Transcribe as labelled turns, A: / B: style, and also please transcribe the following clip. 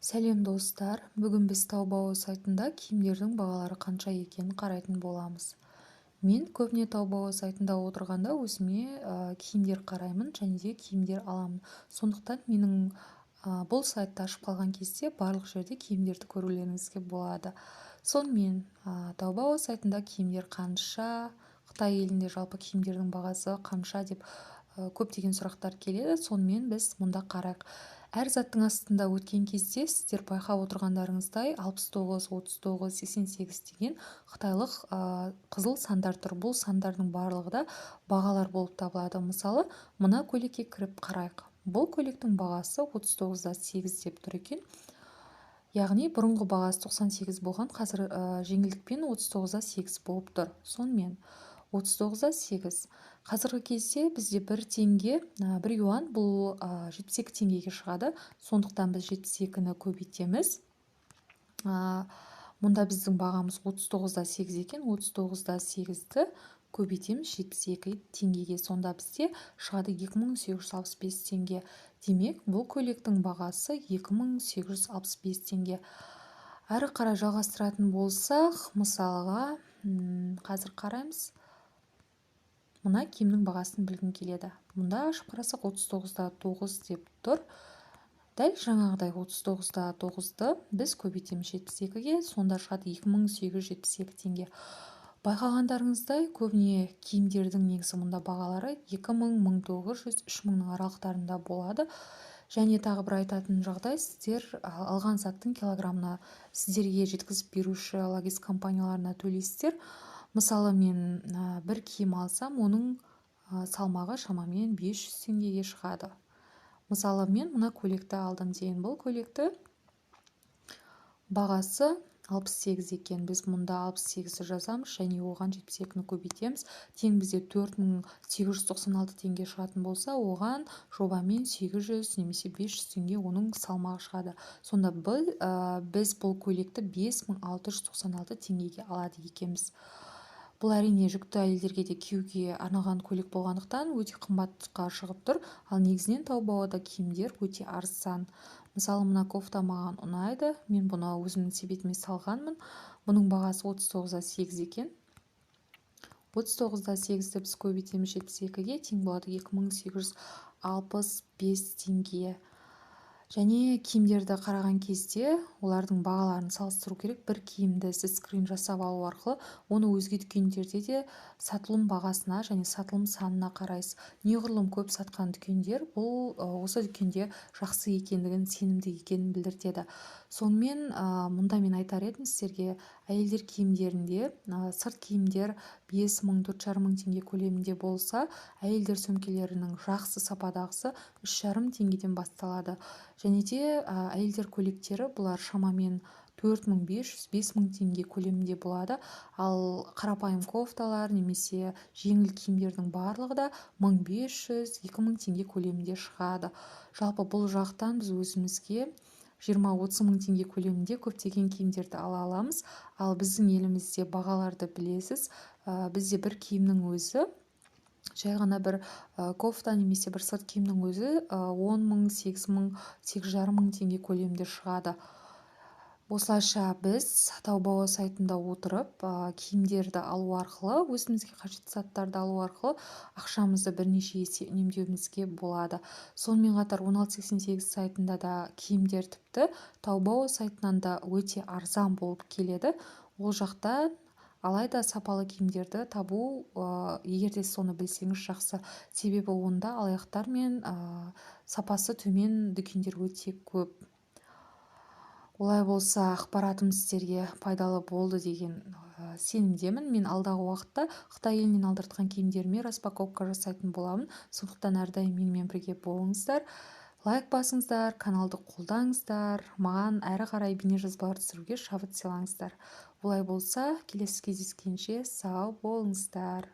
A: Сәлем достар, бүгін біз Taobao сайтында киімдердің бағалары қанша екенін қарайтын боламыз. Мен көбіне Taobao сайтында отырғанда өзіме киімдер қараймын және де киімдер аламын. Сондықтан менің бұл сайтты ашып қалған кезде барлық жерде киімдерді көрулеріңізге болады. Сонымен Taobao сайтында киімдер қанша, Қытай елінде жалпы киімдердің бағасы қанша деп көптеген сұрақтар келеді. Сонымен біз мұнда қарайық. Әр заттың астында өткен кезде сіздер байқап отырғандарыңыздай 69, 39, 88 деген қытайлық қызыл сандар тұр. Бұл сандардың барлығы да бағалар болып табылады. Мысалы, мына көйлекке кіріп қарайық. Бұл көйлектің бағасы 39-да 8 деп тұр екен. Яғни бұрынғы бағасы 98 болған, қазір жеңілдікпен 39-да 8 болып тұр. Сонымен 39-да 8. Қазіргі кезде бізде 1 теңге, 1 юан бұл 72 теңгеге шығады. Сондықтан біз 72-ні көбейтеміз. Мұнда біздің бағамыз 39-да 8 екен. 39-да 8-ді көбейтеміз 72 теңгеге. Сонда бізде шығады 2865 теңге. Демек, бұл көйлектің бағасы 2865 теңге. Әрі қарай жалғастыратын болсақ, мысалға, қазір қараймыз. Мына киімнің бағасын білгім келеді. Мұнда ашып қарасақ 39-да 9 деп тұр. Дәл жаңағыдай 39-да 9-ды біз көбейтеміз 72-ге, сонда шығады 2872 теңге. Байқағандарыңыздай, көбіне киімдердің негізі мұнда бағалары 2000, 1900, 3000-ның аралықтарында болады. Және тағы бір айтатын жағдай, сіздер алған заттың килограммына сіздерге жеткізіп беруші логистика компанияларына төлейсіздер. Мысалы, мен бір киім алсам, оның салмағы шамамен 500 теңгеге шығады. Мысалы, мен мына көйлекті алдым дейін. Бұл көйлекті бағасы 68 екен. Біз мұнда 68-ді жазамыз және оған 72-ні көбейтеміз. Тең бізде 4896 теңге шығатын болса, оған жобамен 800 немесе 500 теңге оның салмағы шығады. Сонда біз бұл көйлекті 5696 теңгеге алады екенбіз. Бұл әрине жүкті әйелдерге де киюге арналған көйлек болғандықтан өте қымбатқа шығып тұр. Ал негізінен Taobao'да киімдер өте арзан. Мысалы, мына кофта маған ұнайды. Мен бұны өзімнің себетіме салғанмын. Бұның бағасы 39-да 8 екен. 39-да 8-ді біз көбейтеміз 72-ге, тең болады 2865 теңге. Және киімдерді қараған кезде олардың бағаларын салыстыру керек. Бір киімді сіз скрин жасап алу арқылы оны өзге дүкендерде де сатылым бағасына және сатылым санына қарайсыз. Неғұрлым көп сатқан дүкендер бұл осы дүкенде жақсы екендігін, сенімді екенін білдіртеді. Сонымен мұнда мен айтар едім сіздерге, әйелдер киімдерінде сырт киімдер 5000, 4500 теңге көлемінде болса, әйелдер сөмкелерінің жақсы сападағысы 3500 теңгеден басталады. Және де әйелдер көйлектері бұлар шамамен 4500-5000 теңге көлемінде болады. Ал қарапайым кофталар немесе жеңіл киімдердің барлығы да 1500-2000 теңге көлемінде шығады. Жалпы бұл жақтан біз өзімізге 20-30 мың теңге көлемінде көптеген киімдерді ала аламыз. Ал біздің елімізде бағаларды білесіз. Бізде бір киімнің өзі, жай ғана бір кофта немесе бір сырт киімнің өзі 10 мың, 8 мың, 8,5 мың теңге көлемінде шығады. Осылайша біз Taobao сайтында отырып киімдерді алу арқылы, өзімізге қажетті заттарды алу арқылы ақшамызды бірнеше есе үнемдеуімізге болады. Сонымен қатар 1688 сайтында да киімдер тіпті Taobao сайтынан да өте арзан болып келеді. Ол жақта алайда сапалы киімдерді табу, егер де соны білсеңіз жақсы. Себебі онда алаяқтар мен сапасы төмен дүкендер өте көп. Олай болса, ақпаратым сіздерге пайдалы болды деген сенімдемін. Мен алдағы уақытта Қытай елінен алдыртқан киімдеріме распаковка жасайтын боламын. Сондықтан әрдайым менімен бірге болыңыздар. Лайк басыңыздар, каналды қолдаңыздар. Маған әрі қарай бейнежазбалар түсіруге шабыт сыйлаңыздар. Олай болса, келесі кездескенше сау болыңыздар.